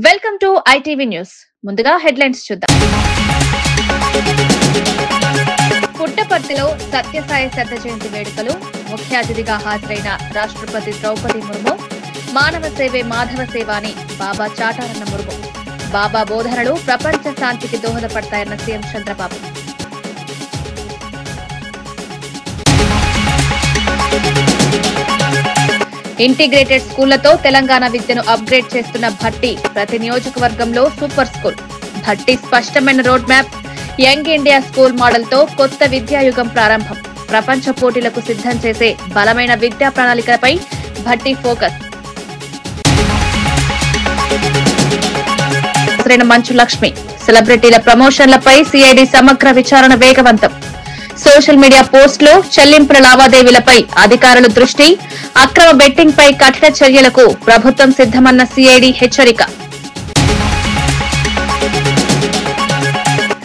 Welcome to ITV news. ముందుగా headlines చూద్దాం. పుట్టపర్తిలో సత్యసాయి శత జయంతి వేడుకలు. ముఖ్య అతిథిగా హాజరైన రాష్ట్రపతి ద్రౌపది ముర్ము. మానవ సేవే మాధవ సేవ అని బాబా చాటారన్న ముర్ము. బాబా బోధనలు ప్రపంచ శాంతికి దోహదపడతాయన్న సీఎం చంద్రబాబు. ఇంటిగ్రేటెడ్ స్కూళ్లతో తెలంగాణ విద్యను అప్గ్రేడ్ చేస్తున్న భట్టి. ప్రతి నియోజకవర్గంలో సూపర్ స్కూల్. భట్టి స్పష్టమైన road map. Young India school మోడల్తో కొత్త విద్యాయుగం ప్రారంభం. ప్రపంచ పోటీలకు సిద్ధం చేసే బలమైన విద్యా ప్రణాళికలపై భట్టి ఫోకస్. మంచు లక్ష్మి. సెలబ్రిటీల ప్రమోషన్లపై సిఐడి సమగ్ర విచారణ వేగవంతం. సోషల్ మీడియా పోస్టులు, చెల్లింపుల లావాదేవీలపై అధికారులు దృష్టి. అక్రమ బెట్టింగ్ పై కఠిన చర్యలకు ప్రభుత్వం సిద్దమన్న సిఐడి హెచ్చరిక.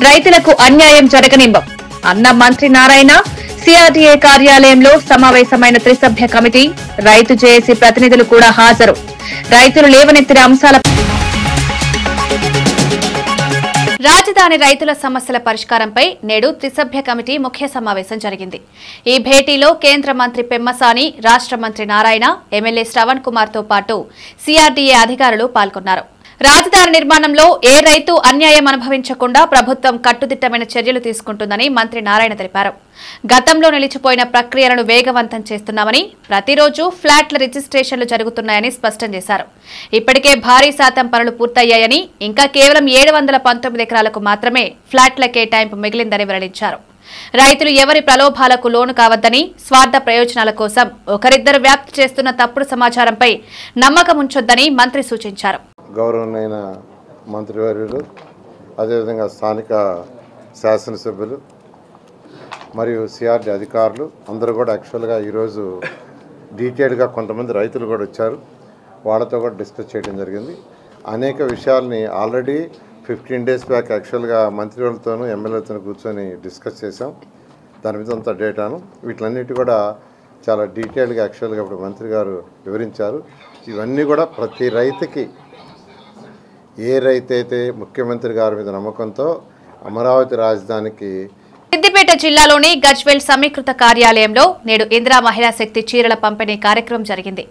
రైతులకు అన్యాయం జరగనివ్వం అన్న మంత్రి నారాయణ. సిఆర్డీఏ కార్యాలయంలో సమావేశమైన త్రిసభ్య కమిటీ. రైతు జేఏసీ ప్రతినిధులు కూడా హాజరు. రైతులు లేవనెత్తిన అంశాల. రాజధాని రైతుల సమస్యల పరిష్కారంపై నేడు త్రిసభ్య కమిటీ ముఖ్య సమావేశం జరిగింది. ఈ భేటీలో కేంద్ర మంత్రి పెమ్మసాని, రాష్ట్ర మంత్రి నారాయణ, ఎమ్మెల్యే శ్రవణ్ కుమార్ తో పాటు సిఆర్డీఏ అధికారులు పాల్గొన్నారు. రాజధాని నిర్మాణంలో ఏ రైతు అన్యాయం అనుభవించకుండా ప్రభుత్వం కట్టుదిట్టమైన చర్యలు తీసుకుంటుందని మంత్రి నారాయణ తెలిపారు. గతంలో నిలిచిపోయిన ప్రక్రియలను వేగవంతం చేస్తున్నామని, ప్రతిరోజు ఫ్లాట్ల రిజిస్ట్రేషన్లు జరుగుతున్నాయని స్పష్టం చేశారు. ఇప్పటికే భారీ శాతం పనులు పూర్తయ్యాయని, ఇంకా కేవలం 719 ఎకరాలకు మాత్రమే ఫ్లాట్ల కేటాయింపు మిగిలిందని వెల్లడించారు. రైతులు ఎవరి ప్రలోభాలకు లోను కావద్దని, స్వార్థ ప్రయోజనాల కోసం ఒకరిద్దరు వ్యాప్తి చేస్తున్న తప్పుడు సమాచారంపై నమ్మకం ఉంచొద్దని మంత్రి సూచించారు. గౌరవనీయ మంత్రివర్యులు, అదేవిధంగా స్థానిక శాసనసభ్యులు మరియు సిఆర్డీ అధికారులు అందరూ కూడా యాక్చువల్గా ఈరోజు డీటెయిల్గా కొంతమంది రైతులు కూడా వచ్చారు. వాళ్ళతో కూడా డిస్కస్ చేయడం జరిగింది. అనేక విషయాల్ని ఆల్రెడీ 15 days బ్యాక్ యాక్చువల్గా మంత్రివర్యులతోనూ ఎమ్మెల్యేలతో కూర్చొని డిస్కస్ చేశాం. దాని మీద అంత డేటాను వీటిలన్నిటి కూడా చాలా డీటెయిల్గా యాక్చువల్గా ఇప్పుడు మంత్రి గారు వివరించారు. ఇవన్నీ కూడా ప్రతి రైతుకి, ఏ రైతైతే ముఖ్యమంత్రి గారి మీద నమ్మకంతో అమరావతి రాజధానికి. సిద్దిపేట జిల్లాలోని గజ్వేల్ సమీకృత కార్యాలయంలో నేడు ఇందిరా మహిళా శక్తి చీరల పంపిణీ కార్యక్రమం జరిగింది.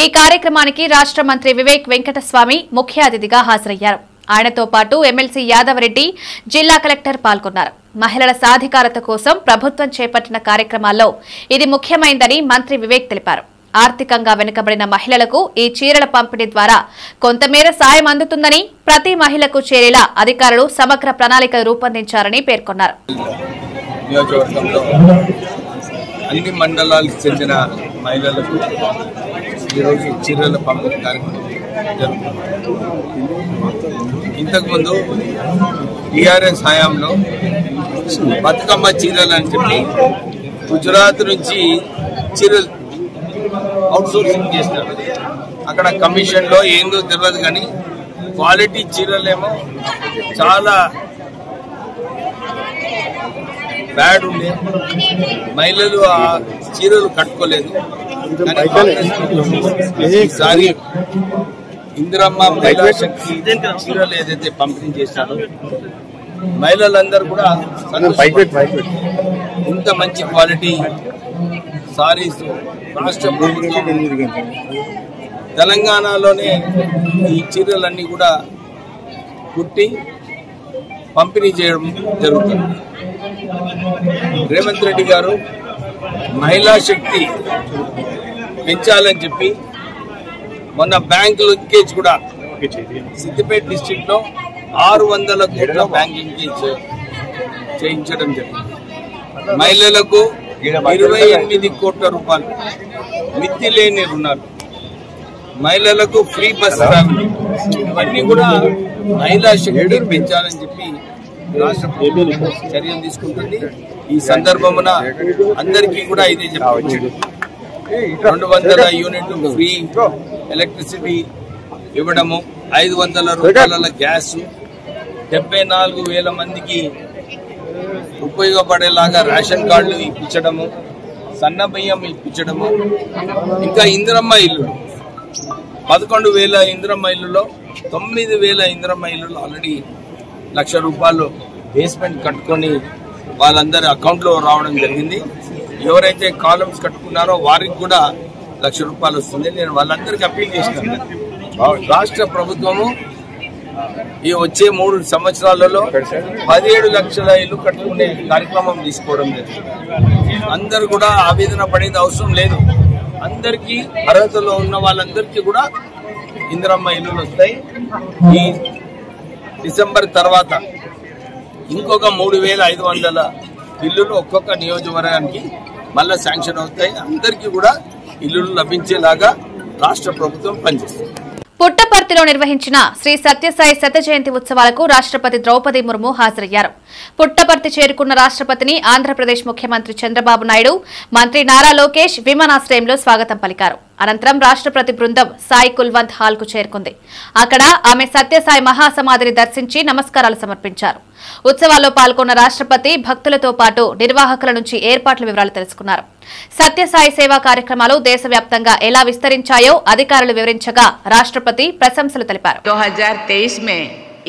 ఈ కార్యక్రమానికి రాష్ట్ర మంత్రి వివేక్ వెంకటస్వామి ముఖ్య అతిథిగా హాజరయ్యారు. ఆయనతో పాటు ఎమ్మెల్సీ యాదవరెడ్డి, జిల్లా కలెక్టర్ పాల్గొన్నారు. మహిళల సాధికారత కోసం ప్రభుత్వం చేపట్టిన కార్యక్రమాల్లో ఇది ముఖ్యమైందని మంత్రి వివేక్ తెలిపారు. ఆర్థికంగా వెనుకబడిన మహిళలకు ఈ చీరల పంపిణీ ద్వారా కొంతమేర సాయం అందుతుందని, ప్రతి మహిళకు చేరేలా అధికారులు సమగ్ర ప్రణాళిక రూపొందించారని పేర్కొన్నారు. నియోజకవర్గంలో అన్ని మండలాలకు చెందిన మహిళలకు ఈరోజు చీరల పంపిణీ కార్యక్రమం జరుగుతుంది. ఇంతకుముందు టీఆర్ఎస్ హయాంలో బతుకమ్మ చీరలు అని చెప్పి గుజరాత్ నుంచి చీరలు అవుట్సోర్సింగ్ చేస్తారు. అక్కడ కమిషన్లో ఏందో తెలియదు, కానీ క్వాలిటీ చీరలేమో చాలా బ్యాడ్ ఉండే. మహిళలు ఆ చీరలు కట్టుకోలేదు. ఈసారి ఇందిరమ్మ మహిళా శక్తి చీరలు ఏదైతే పంపిణీ చేశారో మహిళలందరూ కూడా ఇంత మంచి క్వాలిటీ సారీస్ రాష్ట్ర ప్రభుత్వం తెలంగాణలోనే ఈ చీరలన్నీ కూడా కుట్టి పంపిణీ చేయడం జరుగుతుంది. రేవంత్ రెడ్డి గారు మహిళా శక్తి పెంచాలని చెప్పి మొన్న బ్యాంక్ లింకేజ్ కూడా సిద్దిపేట డిస్ట్రిక్ట్ లో 600 కోట్ల బ్యాంక్ లింకేజ్ చేయించడం జరిగింది. మహిళలకు 28 కోట్ల రూపాయలు మిత్తి లేని రుణాలు, మహిళలకు ఫ్రీ బస్ ట్రావెల్, ఇవన్నీ కూడా మహిళా శక్తి పెంచాలని చెప్పి రాష్ట్ర ప్రభుత్వం చర్యలు తీసుకుంటుంది. ఈ సందర్భమున అందరికీ కూడా ఇదే చెప్పవచ్చు. 200 యూనిట్లు ఫ్రీ ఎలక్ట్రిసిటీ ఇవ్వడము, 500 రూపాయల గ్యాస్, 74,000 మందికి ఉపయోగపడేలాగా రేషన్ కార్డులు ఇప్పించడము, సన్న బియ్యం ఇప్పించడము, ఇంకా ఇందిరమ్మ ఇల్లు 11,000 ఇందిరమ్మ ఇల్లులో 9,000 ఇందిరమ్మ ఇల్లులు ఆల్రెడీ ₹1,00,000 బేస్మెంట్ కట్టుకొని వాళ్ళందరి అకౌంట్లో రావడం జరిగింది. ఎవరైతే కాలమ్స్ కట్టుకున్నారో వారికి కూడా ₹1,00,000 వస్తుంది. నేను వాళ్ళందరికీ అప్పీల్ చేస్తున్నాను, రాష్ట్ర ప్రభుత్వము ఈ వచ్చే 3 సంవత్సరాలలో 17 లక్షల ఇల్లు కట్టుకునే కార్యక్రమం తీసుకోవడం జరిగింది. అందరు కూడా ఆవేదన పడేది అవసరం లేదు. అందరికీ అర్హతలో ఉన్న వాళ్ళందరికీ కూడా ఇందిరమ్మ ఇల్లులు వస్తాయి. ఈ డిసెంబర్ తర్వాత ఇంకొక 3,500 ఇల్లులు ఒక్కొక్క నియోజకవర్గానికి మళ్ళా శాంక్షన్ అవుతాయి. అందరికీ కూడా ఇల్లులు లభించేలాగా రాష్ట్ర ప్రభుత్వం పనిచేస్తుంది. పుట్టపర్తిలో నిర్వహించిన శ్రీ సత్యసాయి శత జయంతి ఉత్సవాలకు రాష్ట్రపతి ద్రౌపది ముర్ము హాజరయ్యారు. పుట్టపర్తి చేరుకున్న రాష్ట్రపతిని ఆంధ్రప్రదేశ్ ముఖ్యమంత్రి చంద్రబాబు నాయుడు, మంత్రి నారా లోకేష్ విమానాశ్రయంలో స్వాగతం పలికారు. అనంతరం రాష్ట్రపతి బృందం సాయి కుల్వంత్ హాల్ కు చేరుకుంది. అక్కడ ఆమె సత్యసాయి మహాసమాధిని దర్శించి నమస్కారాలు సమర్పించారు. ఉత్సవాల్లో పాల్గొన్న రాష్ట్రపతి భక్తులతో పాటు నిర్వాహకుల నుంచి ఏర్పాట్ల వివరాలు తెలుసుకున్నారు. సత్యసాయి సేవా కార్యక్రమాలు దేశవ్యాప్తంగా ఎలా విస్తరించాయో అధికారులు వివరించగా రాష్ట్రపతి ప్రశంసలు తెలిపారు. 2023 में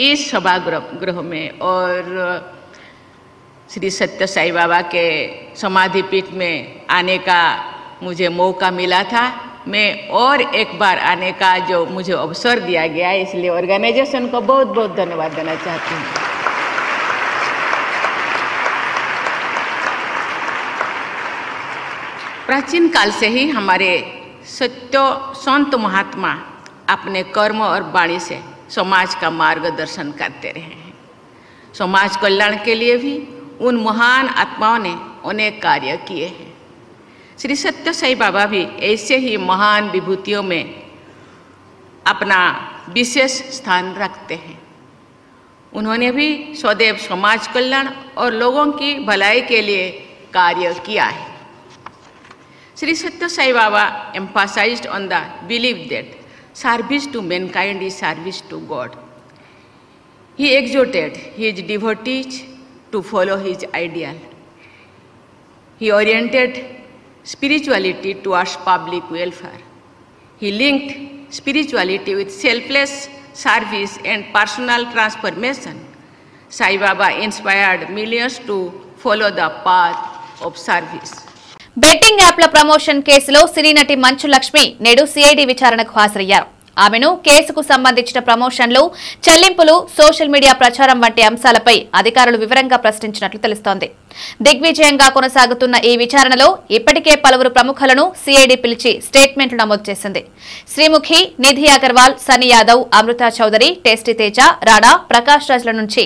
इस सभागृह में और श्री सत्य साई बाबा के समाधि पीठ में आने का मुझे मौका मिला था. मैं और एक बार आने का जो मुझे अवसर दिया गया, इसलिए ऑर्गेनाइजेशन को बहुत बहुत धन्यवाद देना चाहती हूँ. प्राचीन काल से ही हमारे सत्य संत महात्मा अपने कर्म और वाणी से समाज का मार्गदर्शन करते रहे हैं. समाज कल्याण के लिए भी उन महान आत्माओं ने अनेक कार्य किए हैं. श्री सत्य साई बाबा भी ऐसे ही महान विभूतियों में अपना विशेष स्थान रखते हैं. उन्होंने भी सदैव समाज कल्याण और लोगों की भलाई के लिए कार्य किया है. Sri Satya Sai Baba emphasized on the belief that service to mankind is service to God. He exhorted his devotees to follow his ideal. He oriented spirituality towards public welfare. He linked spirituality with selfless service and personal transformation. Sai Baba inspired millions to follow the path of service. Betting యాప్ల promotion కేసులో సినీ నటి మంచు లక్ష్మి నేడు CID విచారణకు హాజరయ్యారు. ఆమెను కేసుకు సంబంధించిన ప్రమోషన్లు, చెల్లింపులు, సోషల్ మీడియా ప్రచారం వంటి అంశాలపై అధికారులు వివరంగా ప్రశ్నించినట్లు తెలుస్తోంది. దిగ్విజయంగా కొనసాగుతున్న ఈ విచారణలో ఇప్పటికే పలువురు ప్రముఖులను సిఐడి పిలిచి స్టేట్మెంట్లు నమోదు చేసింది. శ్రీముఖి, నిధి అగర్వాల్, సన్నీ యాదవ్, అమృత చౌదరి, టేస్టీ తేజ, రాణా, ప్రకాష్ రాజ్ల నుంచి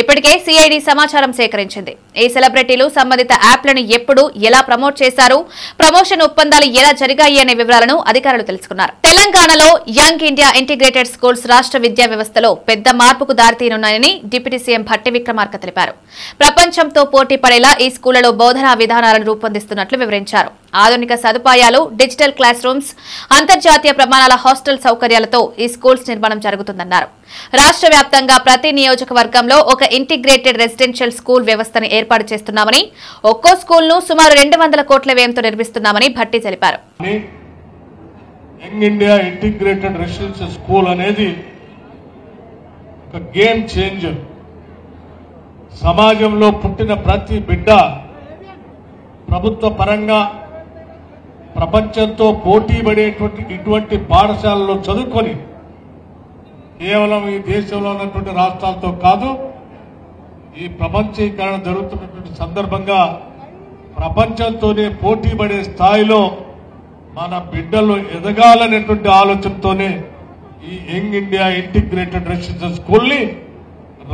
ఇప్పటికే సిఐడి సమాచారం సేకరించింది. ఈ సెలబ్రిటీలు సంబంధిత యాప్లను ఎప్పుడు, ఎలా ప్రమోట్ చేశారు, ప్రమోషన్ ఒప్పందాలు ఎలా జరిగాయి అనే వివరాలను అధికారులు తెలుసుకున్నారు. తెలంగాణలో యంగ్ ఇండియా ఇంటిగ్రేటెడ్ స్కూల్స్ రాష్ట్ర విద్యా వ్యవస్థలో పెద్ద మార్పుకు దారితీనున్నాయని డిప్యూటీ సీఎం భట్టి విక్రమార్క తెలిపారు. ప్రపంచంతో పోటీ పడేలా ఈ స్కూళ్లలో బోధనా విధానాలను రూపొందిస్తున్నట్లు వివరించారు. ఆధునిక సదుపాయాలు, డిజిటల్ క్లాస్ రూమ్స్, అంతర్జాతీయ ప్రమాణాల హాస్టల్ సౌకర్యాలతో ఈ స్కూల్స్ నిర్మాణం జరుగుతుందన్నారు. రాష్ట్ర వ్యాప్తంగా ప్రతి నియోజకవర్గంలో ఒక ఇంటిగ్రేటెడ్ రెసిడెన్షియల్ స్కూల్ వ్యవస్థను ఏర్పాటు చేస్తున్నామని, ఒక్కో స్కూల్ను సుమారు 200 కోట్ల వ్యయంతో నిర్మిస్తున్నామని భట్టి తెలిపారు. Young India integrated residential school అనేది ఒక గేమ్ చేంజర్. సమాజంలో పుట్టిన ప్రతి బిడ్డ ప్రభుత్వ పరంగా ప్రపంచంతో పోటీ పడేటువంటి ఇటువంటి పాఠశాలలో చదువుకొని కేవలం ఈ దేశంలో ఉన్నటువంటి రాష్ట్రాలతో కాదు, ఈ ప్రపంచీకరణ జరుగుతున్నటువంటి సందర్భంగా ప్రపంచంతోనే పోటీ పడే స్థాయిలో మన బిడ్డలు ఎదగాలనేటువంటి ఆలోచనతోనే ఈ యంగ్ ఇండియా ఇంటిగ్రేటెడ్ రెసిడెన్షియల్ స్కూల్ని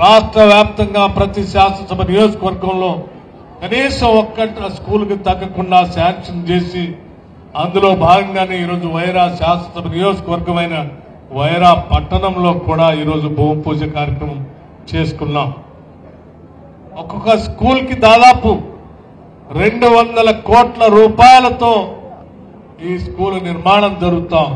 రాష్ట్ర వ్యాప్తంగా ప్రతి శాసనసభ నియోజకవర్గంలో కనీసం ఒక్క స్కూల్కి తగ్గకుండా శాంక్షన్ చేసి, అందులో భాగంగానే ఈరోజు వైరా శాసనసభ నియోజకవర్గమైన వైరా పట్టణంలో కూడా ఈరోజు భూమి పూజ కార్యక్రమం చేసుకున్నాం. ఒక్కొక్క స్కూల్కి దాదాపు 200 కోట్ల రూపాయలతో ఈ స్కూల్ నిర్మాణం జరుగుతాం.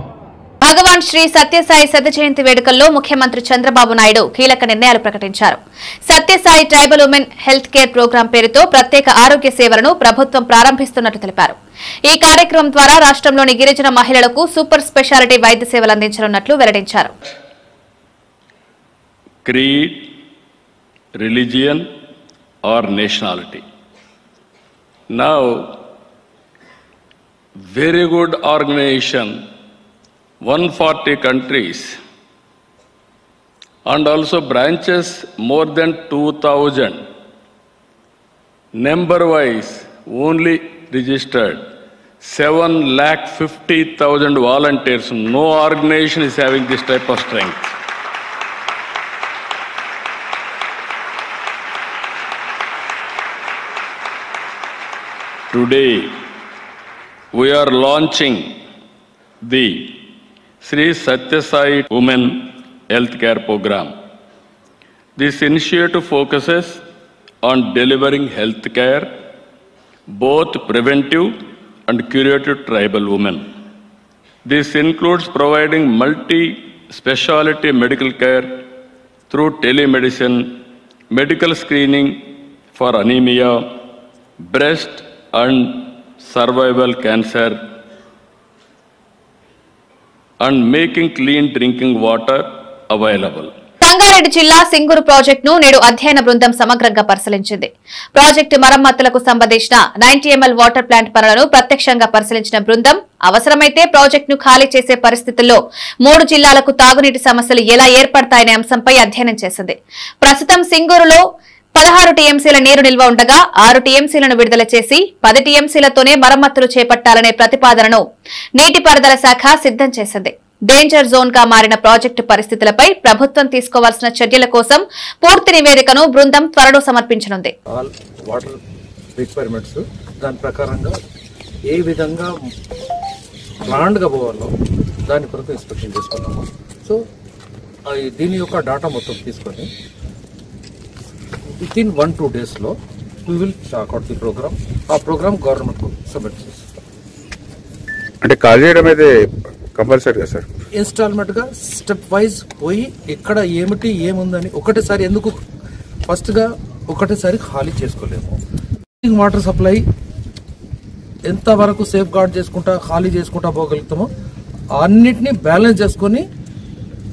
భగవాన్ శ్రీ సత్యసాయి శత జయంతి వేడుకల్లో ముఖ్యమంత్రి చంద్రబాబు నాయుడు కీలక నిర్ణయాలు ప్రకటించారు. Sathya Sai tribal women health care programme పేరుతో ప్రత్యేక ఆరోగ్య సేవలను ప్రభుత్వం ప్రారంభిస్తున్నట్టు తెలిపారు. ఈ కార్యక్రమం ద్వారా రాష్ట్రంలోని గిరిజన మహిళలకు సూపర్ స్పెషాలిటీ వైద్య సేవలు అందించనున్నట్లు వెల్లడించారు. creed, religion, or nationality. Now, very good organization, 140 countries, and also branches more than 2,000. Number-wise, only registered 750,000 volunteers. No organization is having this type of strength. Today, we are launching the Sri Satya Sai Women Healthcare Program. This initiative focuses on delivering healthcare, both preventive and curative tribal women. This includes providing multi-speciality medical care through telemedicine, medical screening for anemia, breast and cervical cancer, and making clean drinking water available. Sangareddy జిల్లా సింగూరు ప్రాజెక్టును నేడు అధ్యయన బృందం సమగ్రంగా పరిశీలించింది. Project మరమ్మతులకు సంబంధించిన 90 ml water plant పనులను ప్రత్యక్షంగా పరిశీలించిన బృందం అవసరమైతే ప్రాజెక్టును ఖాళీ చేసే పరిస్థితుల్లో 3 జిల్లాలకు తాగునీటి సమస్యలు ఎలా ఏర్పడతాయనే అంశంపై అధ్యయనం చేసింది. ప్రస్తుతం సింగూరులో 16 టీఎంసీల నీరు నిల్వ ఉండగా 6 టీఎంసీలను విడుదల చేసి 10 టీఎంసీలతోనే మరమ్మతులు చేపట్టాలనే ప్రతిపాదనను నీటిపారుదల శాఖ సిద్దం చేసింది. డేంజర్ జోన్ గా మారిన ప్రాజెక్టు పరిస్థితులపై ప్రభుత్వం తీసుకోవాల్సిన చర్యల కోసం పూర్తి నివేదికను బృందం త్వరలో సమర్పించనుంది. వాటర్ రిక్వైర్మెంట్స్ దాని ప్రకారంగా ఏ విధంగా ప్లాండ్ గా పోవాలో దాని కొరకు ఇన్స్పెక్షన్ చేసుకున్నాము. సో దీని యొక్క డాటా మొత్తం తీసుకొని విత్ ఇన్ 1-2 days లో we will check out the program. ఆ ప్రోగ్రామ్ గవర్నమెంట్ కు సబ్మిట్ చేస్తాం. అంటే కాల్ చేయడం అయితే కంపల్సరీ సార్, ఇన్స్టాల్మెంట్ గా స్టెప్ వైజ్ పోయి ఇక్కడ ఏమిటి ఏముందని ఒకటేసారి ఎందుకు ఫస్ట్ గా ఒకటేసారి ఖాళీ చేసుకోలేము. వాటర్ సప్లై ఎంత వరకు సేఫ్ గార్డ్ చేసుకుంటా ఖాళీ చేసుకుంటా పోగలుగుతామో అన్నిటినీ బ్యాలెన్స్ చేసుకొని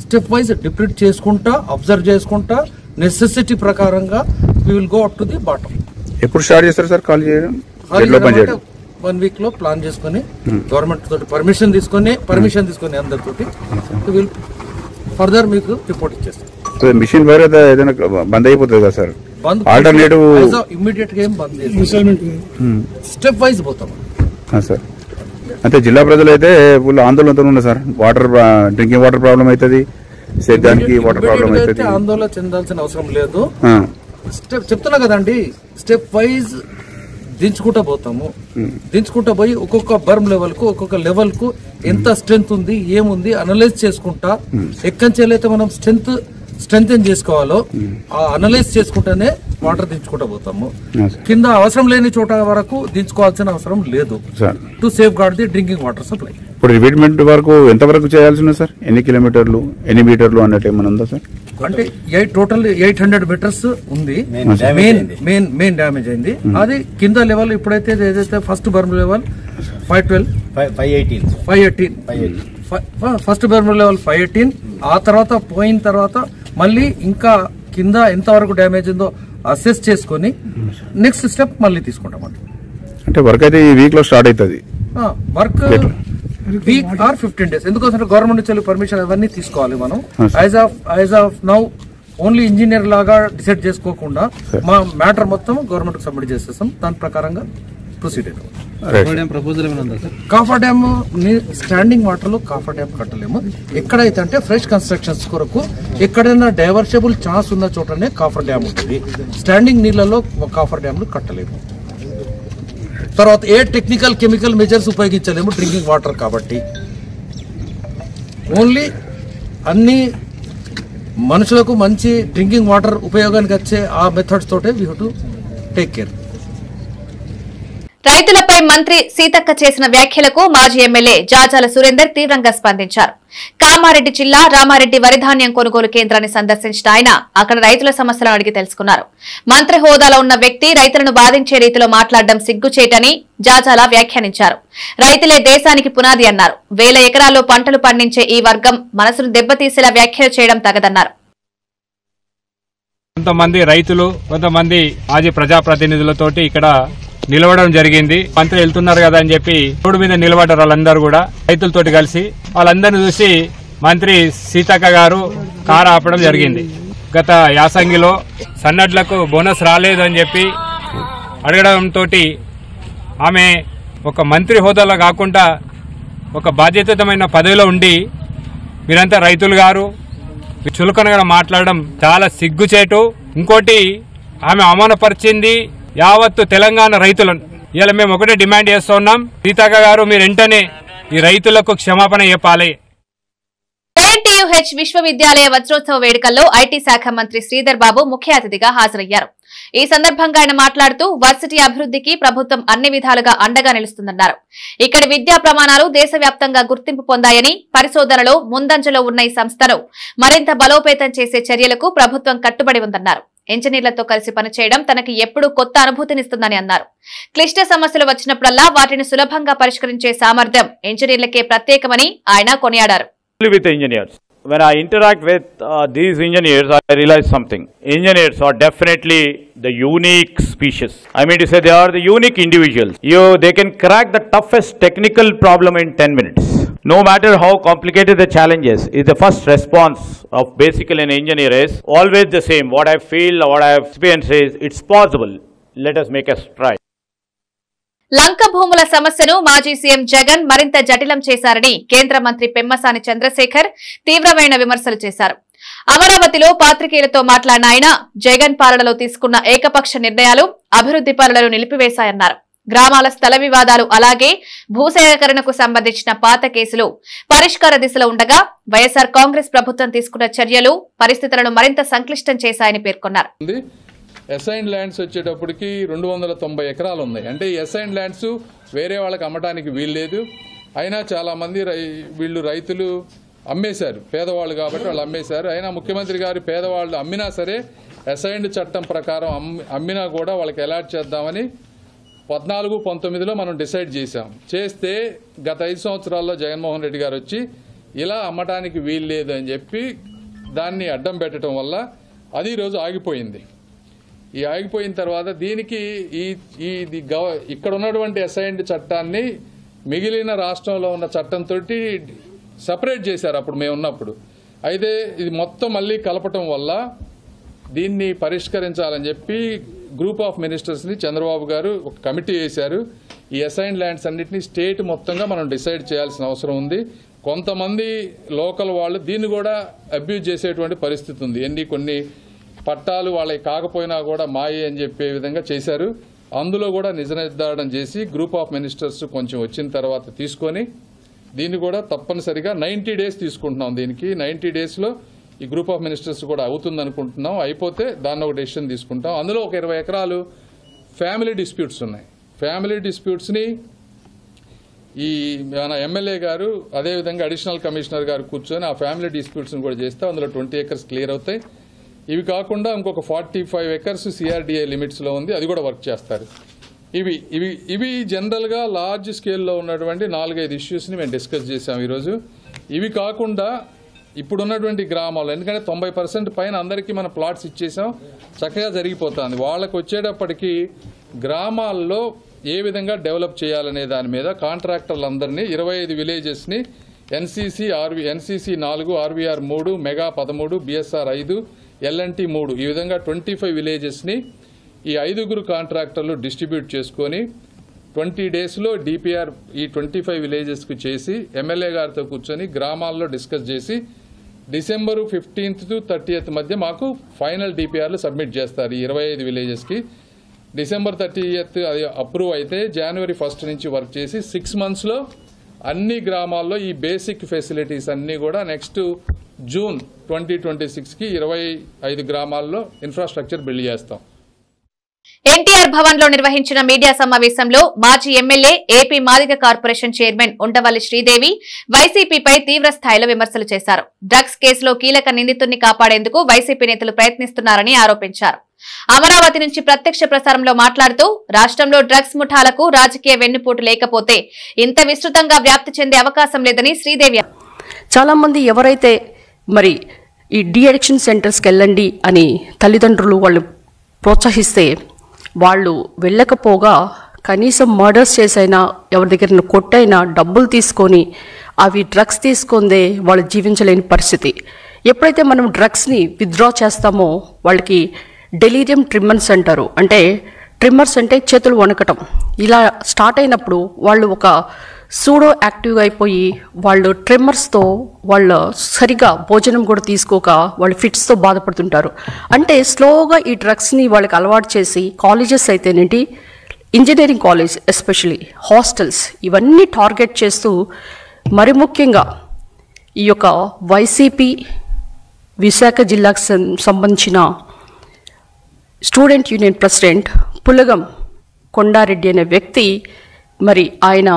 స్టెప్ వైజ్ డిప్లీట్ చేసుకుంటా అబ్జర్వ్ చేసుకుంటా నెసెసిటీ ప్రకారంగా we will go up to the bottom. ఎప్పుడు స్టార్ట్ చేస్తారు సార్ ఖాళీ చేయడం? 1 week లో ప్లాన్ చేసుకుని గవర్నమెంట్ తోటి పర్మిషన్ తీసుకొని అందరితోటి విల్ ఫర్దర్ మీకు రిపోర్ట్ ఇచ్చేస్తాం. మిషన్ వేరే ఏదైనా బంద్ అయిపోతుంది కదా సార్? ఆల్టర్నేటివ్ ఇమ్మీడియట్ గా ఏం బంద్ స్టెప్ వైజ్ పోతాం సార్. అంటే జిల్లా ప్రజలు అయితే ఫుల్ ఆందోళనతో ఉన్నారు sir. Water drinking water problem అవుతుంది, సేద్యానికి వాటర్ ప్రాబ్లం అవుతుంది. ఆందోళన చెందాల్సిన అవసరం లేదు. స్టెప్ చెప్తున్నా కదండి, స్టెప్ వైజ్ దించుకుంటా పోతాము. దించుకుంటా పోయి ఒక్కొక్క బర్మ్ లెవెల్ కు ఒక్కొక్క లెవెల్ కు ఎంత స్ట్రెంత్ ఉంది ఏముంది అనలైజ్ చేసుకుంటా ఎక్కంచేలైతే మనం స్ట్రెంత్ చేసుకోవాలో ఆ అనలైజ్ చేసుకుంటానే వాటర్ దించుకుంటా పోతాము. కింద అవసరం లేని చోట వరకు దించుకోవాల్సిన అవసరం లేదు to safeguard the drinking water supply. ఇప్పుడు రిపీట్మెంట్ వరకు ఎంత వరకు చేయాల్సి ఉంది సార్? ఎన్ని కిలోమీటర్లు ఎన్ని మీటర్లు అన్నట్టు ఏమైనా ఉందా సార్? అంటే టోటల్ 800 మీటర్స్ ఉంది. మెయిన్ డ్యామేజ్ అయింది. అది కింద లెవెల్ ఇప్పుడైతే ఏదైతే first berm level 518 first berm level 518 ఆ తర్వాత పోయిన తర్వాత మళ్ళీ ఇంకా కింద ఎంత వరకు డ్యామేజ్ ఉందో అసెస్ చేసుకుని నెక్స్ట్ స్టెప్ మళ్ళీ తీసుకుంటాం. అంటే వర్క్ అయితే ఈ వీక్ లో స్టార్ట్ అవుతుంది. Work week or 15 days. ఎందుకోసం గవర్నమెంట్ నుంచి పర్మిషన్ అవన్నీ తీసుకోవాలి మనం. As of now only engineer లాగా డిసైడ్ చేసుకోకుండా మా మ్యాటర్ మొత్తం గవర్నమెంట్ కి సబ్మిట్ చేసేస్తాం. దాని ప్రకారంగా ప్రొసీడ్ అవుతాం. కాఫర్ డ్యామ్ స్టాండింగ్ వాటర్ లో కాఫర్ డ్యామ్ కట్టలేము. ఎక్కడైతే అంటే ఫ్రెష్ కన్స్ట్రక్షన్స్ కొరకు ఎక్కడైనా డైవర్షబుల్ ఛాన్స్ ఉన్న చోటనే కాఫర్ డ్యామ్ ఉంటుంది. స్టాండింగ్ నీళ్లలో కాఫర్ డ్యామ్లు కట్టలేము. తర్వాత ఏ టెక్నికల్ కెమికల్ మెజర్స్ ఉపయోగించలేము డ్రింకింగ్ వాటర్ కాబట్టి. ఓన్లీ అన్ని మనుషులకు మంచి డ్రింకింగ్ వాటర్ ఉపయోగానికి వచ్చే ఆ మెథడ్స్ తోటే we have to take care. రైతులపై మంత్రి సీతక్క చేసిన వ్యాఖ్యలకు మాజీ ఎమ్మెల్యే జాజాల సురేందర్ తీవ్రంగా స్పందించారు. కామారెడ్డి జిల్లా రామారెడ్డి వరిధాన్యం కొనుగోలు కేంద్రాన్ని సందర్శించిన ఆయన అక్కడ రైతుల సమస్యలను అడిగి తెలుసుకున్నారు. మంత్రి హోదాలో ఉన్న వ్యక్తి రైతులను బాధించే రీతిలో మాట్లాడడం సిగ్గుచేటని జాజాల వ్యాఖ్యానించారు. రైతులే దేశానికి పునాది అన్నారు. 1000 ఎకరాల్లో పంటలు పండించే ఈ వర్గం మనసును దెబ్బతీసేలా వ్యాఖ్యలు చేయడం తగదన్నారు. కొంతమంది రైతులు, కొంతమంది మాజీ ప్రజాప్రతినిధులతోటి ఇక్కడ నిలవడం జరిగింది. మంత్రి వెళ్తున్నారు కదా అని చెప్పి రోడ్డు మీద నిలబడ్డారు వాళ్ళందరూ కూడా రైతులతోటి కలిసి. వాళ్ళందరినీ చూసి మంత్రి సీతక్క గారు కారు ఆపడం జరిగింది. గత యాసంగిలో సన్నడ్లకు బోనస్ రాలేదు అని చెప్పి అడగడంతో ఆమె ఒక మంత్రి హోదాలో కాకుండా ఒక బాధ్యతమైన పదవిలో ఉండి మీరంతా రైతులు గారు చులకనగా మాట్లాడడం చాలా సిగ్గుచేటు. ఇంకోటి ఆమె అవమానపరిచింది యావత్తు తెలంగాణ రైతులను. ఇలా మేము ఒకటే డిమాండ్ చేస్తున్నాం, సీతక్క గారు మీరు వెంటనే ఈ రైతులకు క్షమాపణ చెప్పాలి. ఏఎన్టీయూహెచ్ విశ్వవిద్యాలయ వజ్రోత్సవ వేడుకల్లో ఐటీ శాఖ మంత్రి శ్రీధర్ బాబు ముఖ్య అతిథిగా హాజరయ్యారు. ఈ సందర్భంగా ఆయన మాట్లాడుతూ వర్సిటీ అభివృద్ధికి ప్రభుత్వం అన్ని విధాలుగా అండగా నిలుస్తుందన్నారు. ఇక్కడి విద్యా ప్రమాణాలు దేశవ్యాప్తంగా గుర్తింపు పొందాయని, పరిశోధనలో ముందంజలో ఉన్న ఈ సంస్థను మరింత బలోపేతం చేసే చర్యలకు ప్రభుత్వం కట్టుబడి ఉందన్నారు. ఇంజనీర్లతో కలిసి పనిచేయడం తనకి ఎప్పుడూ కొత్త అనుభూతినిస్తుందని అన్నారు. క్లిష్ట సమస్యలు వచ్చినప్పుడల్లా వాటిని సులభంగా పరిష్కరించే సామర్థ్యం ఇంజనీర్లకే ప్రత్యేకమని ఆయన కొనియాడారు. When I interact with these engineers, I realize something. Engineers are definitely the unique species. I mean to say they are the unique individuals. They can crack the toughest technical problem in 10 minutes. No matter how complicated the challenge is the first response of basically an engineer is always the same. What I feel, what I have experienced is, it's possible. Let us make us try. లంక భూముల సమస్యను మాజీ CM Jagan మరింత జటిలం చేశారని కేంద్ర మంత్రి పెమ్మసాని చంద్రశేఖర్ తీవ్రమైన విమర్శలు చేశారు. అమరావతిలో పాత్రికేయులతో మాట్లాడిన ఆయన జగన్ పాలనలో తీసుకున్న ఏకపక్ష నిర్ణయాలు అభివృద్ది పనులను నిలిపివేశాయన్నారు. గ్రామాల స్థల వివాదాలు అలాగే భూసేకరణకు సంబంధించిన పాత కేసులు పరిష్కార దిశలో ఉండగా వైఎస్ఆర్ కాంగ్రెస్ ప్రభుత్వం తీసుకున్న చర్యలు పరిస్థితులను మరింత సంక్లిష్టం చేశాయని పేర్కొన్నారు. అసైన్ ల్యాండ్స్ వచ్చేటప్పటికి 290 ఎకరాలు ఉన్నాయి. అంటే ఈ అసైన్ ల్యాండ్స్ వేరే వాళ్ళకి అమ్మటానికి వీల్లేదు. అయినా చాలామంది వీళ్ళు రైతులు అమ్మేశారు, పేదవాళ్ళు కాబట్టి వాళ్ళు అమ్మేశారు. అయినా ముఖ్యమంత్రి గారు పేదవాళ్ళు అమ్మినా సరే అసైన్డ్ చట్టం ప్రకారం అమ్మినా కూడా వాళ్ళకి అలాట్ చేద్దామని 14-19లో మనం డిసైడ్ చేస్తే గత 5 సంవత్సరాల్లో జగన్మోహన్ రెడ్డి గారు వచ్చి ఇలా అమ్మటానికి వీల్లేదు అని చెప్పి దాన్ని అడ్డం పెట్టడం వల్ల అది ఈరోజు ఆగిపోయింది. ఈ ఆగిపోయిన తర్వాత దీనికి ఇక్కడ ఉన్నటువంటి అసైన్డ్ చట్టాన్ని మిగిలిన రాష్ట్రంలో ఉన్న చట్టంతో సపరేట్ చేశారు అప్పుడు మేము ఉన్నప్పుడు. అయితే ఇది మొత్తం మళ్ళీ కలపటం వల్ల దీన్ని పరిష్కరించాలని చెప్పి గ్రూప్ ఆఫ్ మినిస్టర్స్ని చంద్రబాబు గారు ఒక కమిటీ వేశారు. ఈ అసైన్డ్ ల్యాండ్స్ అన్నింటినీ స్టేట్ మొత్తంగా మనం డిసైడ్ చేయాల్సిన అవసరం ఉంది. కొంతమంది లోకల్ వాళ్ళు దీన్ని కూడా అబ్యూజ్ చేసేటువంటి పరిస్థితి ఉంది. కొన్ని పట్టాలు వాళ్ళకి కాకపోయినా కూడా మాయే అని చెప్పే విధంగా చేశారు. అందులో కూడా నిజ నిర్ధారణ చేసి గ్రూప్ ఆఫ్ మినిస్టర్స్ కొంచెం వచ్చిన తర్వాత తీసుకొని దీన్ని కూడా తప్పనిసరిగా 90 డేస్ తీసుకుంటున్నాం. దీనికి 90 డేస్లో ఈ గ్రూప్ ఆఫ్ మినిస్టర్స్ కూడా అవుతుంది అనుకుంటున్నాం. అయిపోతే దాన్ని ఒక డెసిషన్ తీసుకుంటాం. అందులో ఒక 20 ఎకరాలు ఫ్యామిలీ డిస్ప్యూట్స్ ఉన్నాయి. ఫ్యామిలీ డిస్ప్యూట్స్ని ఈ మన ఎమ్మెల్యే గారు అదేవిధంగా అడిషనల్ కమిషనర్ గారు కూర్చొని ఆ ఫ్యామిలీ డిస్ప్యూట్స్ని కూడా చేస్తే అందులో 20 ఎకర్స్ క్లియర్ అవుతాయి. ఇవి కాకుండా ఇంకొక 45 ఎకర్స్ సిఆర్డీఏ లిమిట్స్లో ఉంది, అది కూడా వర్క్ చేస్తారు. ఇవి జనరల్గా లార్జ్ స్కేల్లో ఉన్నటువంటి 4-5 ఇష్యూస్ని మేము డిస్కస్ చేసాం ఈరోజు. ఇవి కాకుండా ఇప్పుడున్నటువంటి గ్రామాల్లో, ఎందుకంటే 90% పైన అందరికీ మనం ప్లాట్స్ ఇచ్చేసాం, చక్కగా జరిగిపోతుంది. వాళ్ళకు వచ్చేటప్పటికి గ్రామాల్లో ఏ విధంగా డెవలప్ చేయాలనే దాని మీద కాంట్రాక్టర్లందరినీ 25 విలేజెస్ని NCC 4, RVR 3, Mega 13, BSR 5, LNT 3 ఈ విధంగా 25 విలేజెస్ని ఈ 5 కాంట్రాక్టర్లు డిస్ట్రిబ్యూట్ చేసుకొని 20 డేస్లో డిపిఆర్ ఈ 25 విలేజెస్కు చేసి ఎమ్మెల్యే గారితో కూర్చొని గ్రామాల్లో డిస్కస్ చేసి డిసెంబర్ 15th to 30th మధ్య మాకు ఫైనల్ డిపిఆర్లు సబ్మిట్ చేస్తారు. ఈ 25 విలేజెస్కి డిసెంబర్ 30th అది అప్రూవ్ అయితే జనవరి 1st నుంచి వర్క్ చేసి 6 monthsలో అన్ని గ్రామాల్లో ఈ బేసిక్ ఫెసిలిటీస్ అన్నీ కూడా నెక్స్ట్ జూన్ 2026కి 25 గ్రామాల్లో ఇన్ఫ్రాస్ట్రక్చర్ బిల్డ్ చేస్తాం. ఎన్టీఆర్ భవన్ లో నిర్వహించిన మీడియా సమావేశంలో మాజీ MLA AP Madiga corporation chairman Undavalli Sridevi వైసీపీపై తీవ్ర స్థాయిలో విమర్శలు చేశారు. డ్రగ్స్ కేసులో కీలక నిందితుడిని కాపాడేందుకు వైసీపీ నేతలు ప్రయత్నిస్తున్నారని ఆరోపించారు. అమరావతి నుంచి ప్రత్యక్ష ప్రసారంలో మాట్లాడుతూ రాష్ట్రంలో డ్రగ్స్ ముఠాలకు రాజకీయ వెన్నుపోటు లేకపోతే ఇంత విస్తృతంగా వ్యాప్తి చెందే అవకాశం లేదని శ్రీదేవి. చాలా మంది ఎవరైతే మరి ఈ డీ అడిక్షన్ సెంటర్స్కి వెళ్ళండి అని తల్లిదండ్రులు వాళ్ళు ప్రోత్సహిస్తే వాళ్ళు వెళ్ళకపోగా కనీసం మర్డర్స్ చేసైనా ఎవరి దగ్గర కొట్టైనా డబ్బులు తీసుకొని అవి డ్రగ్స్ తీసుకుందే వాళ్ళు జీవించలేని పరిస్థితి. ఎప్పుడైతే మనం డ్రగ్స్ని విత్డ్రా చేస్తామో వాళ్ళకి డెలీరియం ట్రిమ్మర్స్ అంటారు. అంటే ట్రిమ్మర్స్ అంటే చేతులు వణకటం. ఇలా స్టార్ట్ అయినప్పుడు వాళ్ళు ఒక సూడో యాక్టివ్గా అయిపోయి వాళ్ళు ట్రిమ్మర్స్తో వాళ్ళు సరిగా భోజనం కూడా తీసుకోక వాళ్ళు ఫిట్స్తో బాధపడుతుంటారు. అంటే స్లోగా ఈ డ్రగ్స్ని వాళ్ళకి అలవాటు చేసి కాలేజెస్ అయితేనేంటి, ఇంజనీరింగ్ కాలేజ్ ఎస్పెషలీ హాస్టల్స్ ఇవన్నీ టార్గెట్ చేస్తూ మరి ముఖ్యంగా ఈ యొక్క వైసీపీ విశాఖ జిల్లాకు సంబంధించిన student union president Pulagam Kondareddy అనే వ్యక్తి మరి ఆయన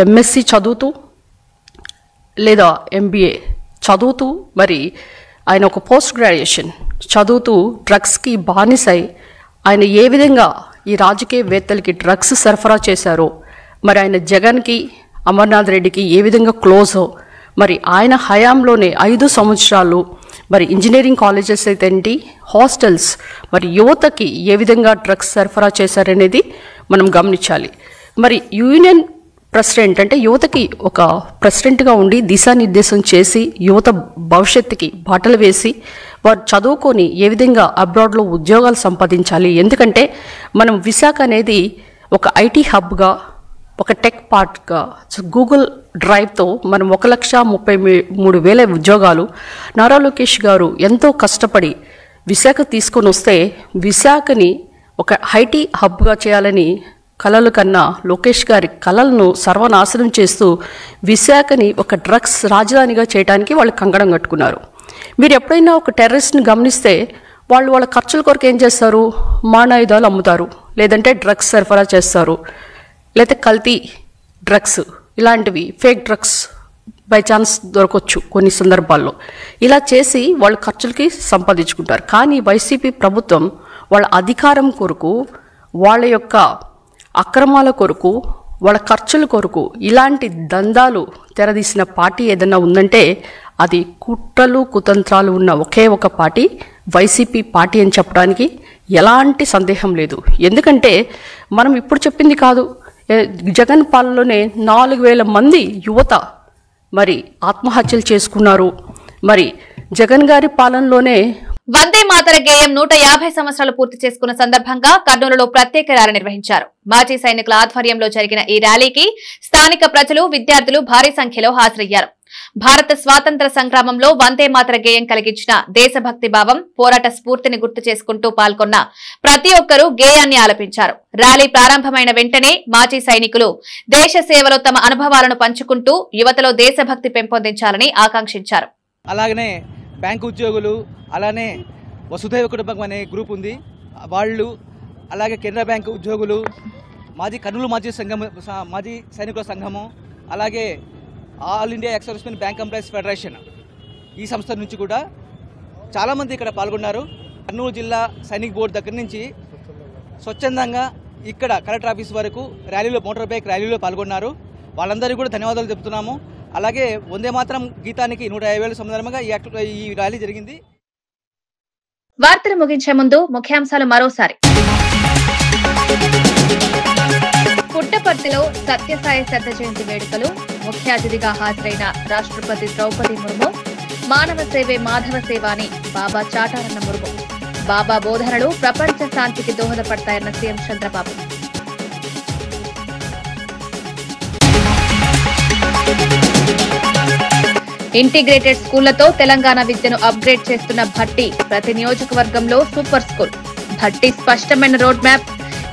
ఎంఎస్సి చదువుతూ లేదా ఎంబీఏ చదువుతూ మరి ఆయన ఒక పోస్ట్ గ్రాడ్యుయేషన్ చదువుతూ డ్రగ్స్కి బానిసై ఆయన ఏ విధంగా ఈ రాజకీయవేత్తలకి డ్రగ్స్ సరఫరా చేశారో, మరి ఆయన జగన్కి అమర్నాథ్ రెడ్డికి ఏ విధంగా క్లోజో, మరి ఆయన హయాంలోనే 5 సంవత్సరాలు మరి ఇంజనీరింగ్ కాలేజెస్ అయితే ఏంటి, హాస్టల్స్ మరి యువతకి ఏ విధంగా డ్రగ్స్ సరఫరా చేశారనేది మనం గమనించాలి. మరి యూనియన్ ప్రెసిడెంట్ అంటే యువతకి ఒక ప్రెసిడెంట్గా ఉండి దిశానిర్దేశం చేసి యువత భవిష్యత్తుకి బాటలు వేసి వారు చదువుకొని ఏ విధంగా అబ్రాడ్లో ఉద్యోగాలు సంపాదించాలి. ఎందుకంటే మనం విశాఖ అనేది ఒక ఐటీ హబ్గా, ఒక టెక్ పార్క్గా, గూగుల్ డ్రైవ్తో మనం 1,33,000 ఉద్యోగాలు నారా లోకేష్ గారు ఎంతో కష్టపడి విశాఖ తీసుకొని వస్తే విశాఖని ఒక ఐటీ హబ్గా చేయాలని కలలు కన్నా లోకేష్ గారి కలలను సర్వనాశనం చేస్తూ విశాఖని ఒక డ్రగ్స్ రాజధానిగా చేయడానికి వాళ్ళు కంకణం కట్టుకున్నారు. మీరు ఎప్పుడైనా ఒక టెర్రరిస్ట్ని గమనిస్తే వాళ్ళ ఖర్చుల కొరకు ఏం చేస్తారు, మారణాయుధాలు అమ్ముతారు, లేదంటే డ్రగ్స్ సరఫరా చేస్తారు, లేకపోతే కల్తీ డ్రగ్స్ ఇలాంటివి ఫేక్ డ్రగ్స్ బై ఛాన్స్ దొరకవచ్చు కొన్ని సందర్భాల్లో. ఇలా చేసి వాళ్ళ ఖర్చులకి సంపాదించుకుంటారు. కానీ వైసీపీ ప్రభుత్వం వాళ్ళ అధికారం కొరకు, వాళ్ళ యొక్క అక్రమాల కొరకు, వాళ్ళ ఖర్చుల కొరకు ఇలాంటి దందాలు తెరదీసిన పార్టీ ఏదైనా ఉందంటే అది కుట్రలు కుతంత్రాలు ఉన్న ఒకే ఒక పార్టీ వైసీపీ పార్టీ అని చెప్పడానికి ఎలాంటి సందేహం లేదు. ఎందుకంటే మనం ఇప్పుడు చెప్పింది కాదు, జగన్ పాలనలోనే 4,000 మంది యువత మరి ఆత్మహత్యలు చేసుకున్నారు. మరి జగన్ గారి పాలనలోనే వందే మాతర గేయం 150 సంవత్సరాలు పూర్తి చేసుకున్న సందర్భంగా కర్నూలులో ప్రత్యేక ర్యాలీ నిర్వహించారు. మాజీ సైనికుల ఆధ్వర్యంలో జరిగిన ఈ ర్యాలీకి స్థానిక ప్రజలు, విద్యార్థులు భారీ సంఖ్యలో హాజరయ్యారు. భారత స్వాతంత్ర సంగ్రామంలో వందే మాతర గేయం కలిగించిన దేశభక్తి భావం, పోరాట స్ఫూర్తిని గుర్తు చేసుకుంటూ పాల్గొన్న ప్రతి ఒక్కరూ గేయాన్ని ఆలపించారు. ర్యాలీ ప్రారంభమైన వెంటనే మాజీ సైనికులు దేశ సేవలో తమ అనుభవాలను పంచుకుంటూ యువతలో దేశభక్తి పెంపొందించాలని ఆకాంక్షించారు. అలాగనే బ్యాంకు ఉద్యోగులు, అలానే వసుధైవ కుటుంబం అనే గ్రూప్ ఉంది, వాళ్ళు, అలాగే కెనరా బ్యాంకు ఉద్యోగులు, కర్నూలు మాజీ సైనికుల సంఘము, అలాగే all India ex servicemen bank employees federation, ఈ సంస్థ నుంచి కూడా చాలామంది ఇక్కడ పాల్గొన్నారు. కర్నూలు జిల్లా సైనిక్ బోర్డు దగ్గర నుంచి స్వచ్ఛందంగా ఇక్కడ కలెక్టర్ ఆఫీస్ వరకు ర్యాలీలో, మోటార్ బైక్ ర్యాలీలో పాల్గొన్నారు. వాళ్ళందరికీ కూడా ధన్యవాదాలు చెప్తున్నాము. అలాగే వందే మాతరం గీతానికి 150 సందర్భంగా ఈ ర్యాలీ జరిగింది. వార్తలు ముగించే ముందు ముఖ్యాంశాలు మరోసారి. పుట్టపర్తిలో సత్యసాయి శత జయంతి వేడుకలు, ముఖ్య అతిథిగా హాజరైన రాష్ట్రపతి ద్రౌపది ముర్ము. మానవ సేవే మాధవ సేవ అని బాబా చాటారన్న ముర్ము. బాబా బోధనలు ప్రపంచ శాంతికి దోహదపడతాయన్న సీఎం చంద్రబాబు. ఇంటిగ్రేటెడ్ స్కూళ్లతో తెలంగాణ విద్యను అప్గ్రేడ్ చేస్తున్న భట్టి. ప్రతి నియోజకవర్గంలో సూపర్ స్కూల్. భట్టి స్పష్టమైన road map.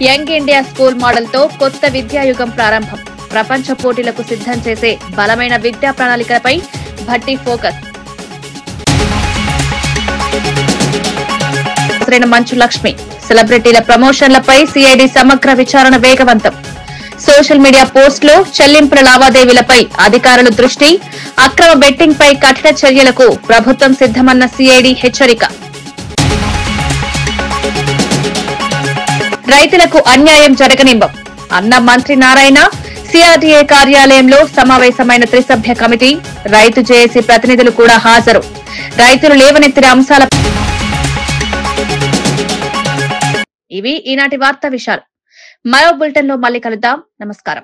Young India school మోడల్తో కొత్త విద్యాయుగం ప్రారంభం. ప్రపంచ పోటీలకు సిద్ధం చేసే బలమైన విద్యా ప్రణాళికలపై భట్టి ఫోకస్. మంచు లక్ష్మి. సెలబ్రిటీల ప్రమోషన్లపై సిఐడి సమగ్ర విచారణ వేగవంతం. సోషల్ మీడియా పోస్టులు, చెల్లింపుల లావాదేవీలపై అధికారులు దృష్టి. అక్రమ బెట్టింగ్ పై కఠిన చర్యలకు ప్రభుత్వం సిద్దమన్న సిఐడి హెచ్చరిక. రైతులకు అన్యాయం జరగనివ్వం అన్న మంత్రి నారాయణ. సిఆర్డీఏ కార్యాలయంలో సమావేశమైన త్రిసభ్య కమిటీ. రైతు జేఏసీ ప్రతినిధులు కూడా హాజరు. రైతులు లేవనెత్తిన అంశాల ఇవి ఈనాటి వార్తా విషయాలు. మరో బులెటిన్ లో మళ్ళీ కలుద్దాం. నమస్కారం.